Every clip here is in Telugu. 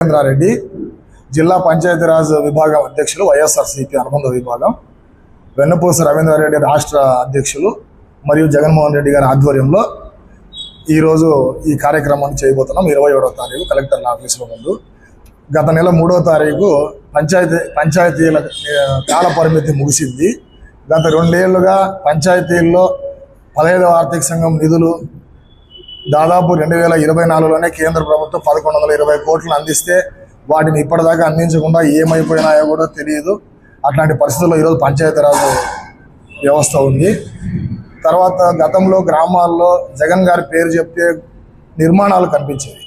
రెడ్డి జిల్లా పంచాయతీరాజ్ విభాగం అధ్యక్షులు వైఎస్ఆర్సీపీ అనుబంధ విభాగం వెన్నపూస రవీంద్రారెడ్డి రాష్ట్ర అధ్యక్షులు మరియు జగన్మోహన్ రెడ్డి గారి ఆధ్వర్యంలో ఈరోజు ఈ కార్యక్రమాన్ని చేయబోతున్నాం. 27వ తారీఖు కలెక్టర్ ఆఫీసులో ముందు. గత నెల 3వ తారీఖు పంచాయతీల కాల పరిమితి ముగిసింది. గత 2 ఏళ్లుగా పంచాయతీల్లో 15వ ఆర్థిక సంఘం నిధులు దాదాపు 2024లోనే కేంద్ర ప్రభుత్వం 1120 కోట్లు అందిస్తే వాటిని ఇప్పటిదాకా అందించకుండా ఏమైపోయినాయో కూడా తెలియదు. అట్లాంటి పరిస్థితుల్లో ఈరోజు పంచాయతీరాజ్ వ్యవస్థ ఉంది. తర్వాత గతంలో గ్రామాల్లో జగన్ గారి పేరు చెప్తే నిర్మాణాలు కనిపించేవి.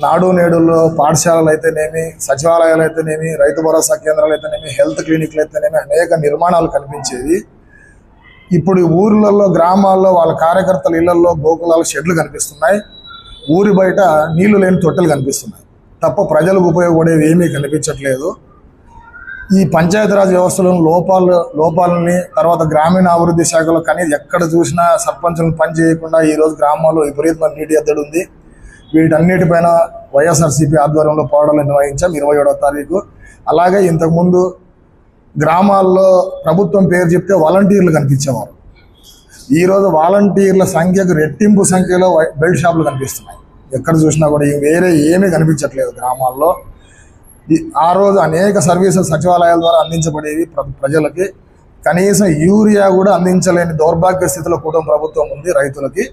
నాడు నేడుల్లో పాఠశాలలు అయితేనేమి, సచివాలయాలు అయితేనేమి, రైతు భరోసా కేంద్రాలు అయితేనేమి, హెల్త్ క్లినిక్లు అయితేనేమి అనేక నిర్మాణాలు కనిపించేవి. ఇప్పుడు ఊర్లలో గ్రామాల్లో వాళ్ళ కార్యకర్తల ఇళ్లలో గోకులాల షెడ్లు కనిపిస్తున్నాయి. ఊరి బయట నీళ్లు లేని తొట్టెలు కనిపిస్తున్నాయి తప్ప ప్రజలకు ఉపయోగపడేవి ఏమీ కనిపించట్లేదు. ఈ పంచాయతీరాజ్ వ్యవస్థలో లోపాలని తర్వాత గ్రామీణ అభివృద్ధి శాఖలో కానీ ఎక్కడ చూసినా సర్పంచులను పని చేయకుండా ఈరోజు గ్రామాల్లో విపరీతమైన నీటి ఎద్దడి ఉంది. వీటన్నిటిపైన వైఎస్ఆర్సీపీ ఆధ్వర్యంలో పోరాటాలు నిర్వహించాం 27వ తారీఖు. అలాగే ఇంతకుముందు గ్రామాల్లో ప్రభుత్వం పేరు చెప్తే వాలంటీర్లు కనిపించేవారు. ఈరోజు వాలంటీర్ల సంఖ్యకు రెట్టింపు సంఖ్యలో బెల్ట్ షాపులు కనిపిస్తున్నాయి. ఎక్కడ చూసినా కూడా వేరే ఏమీ కనిపించట్లేదు గ్రామాల్లో. ఆ రోజు అనేక సర్వీసులు సచివాలయాల ద్వారా అందించబడేవి ప్రజలకి. కనీసం యూరియా కూడా అందించలేని దౌర్భాగ్య స్థితిలో కుటుంబ ప్రభుత్వం ఉంది. రైతులకి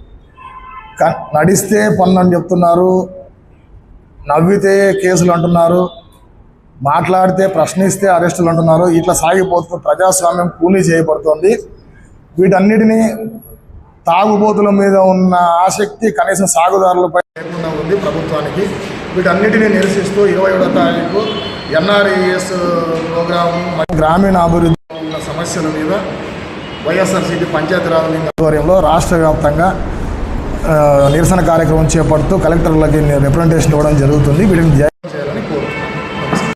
నడిస్తే పన్ను అని చెప్తున్నారు, నవ్వితే కేసులు అంటున్నారు, మాట్లాడితే ప్రశ్నిస్తే అరెస్టులు అంటున్నారు. ఇట్లా సాగిపోతున్న ప్రజాస్వామ్యం కూలీ చేయబడుతోంది. వీటన్నిటినీ తాగుబోతుల మీద ఉన్న ఆసక్తి కనీసం సాగుదారులపై లేకుండా ఉంది ప్రభుత్వానికి. వీటన్నిటినీ నిరసిస్తూ 27వ తారీఖు ఎన్ఆర్ఈఎస్ ప్రోగ్రాము గ్రామీణ అభివృద్ధి ఉన్న సమస్యల మీద వైఎస్ఆర్సీపీ పంచాయతీరాజ్ ఆధ్వర్యంలో రాష్ట్ర వ్యాప్తంగా నిరసన కార్యక్రమం చేపడుతూ కలెక్టర్లకి రిప్రజెంటేషన్ ఇవ్వడం జరుగుతుంది. వీటిని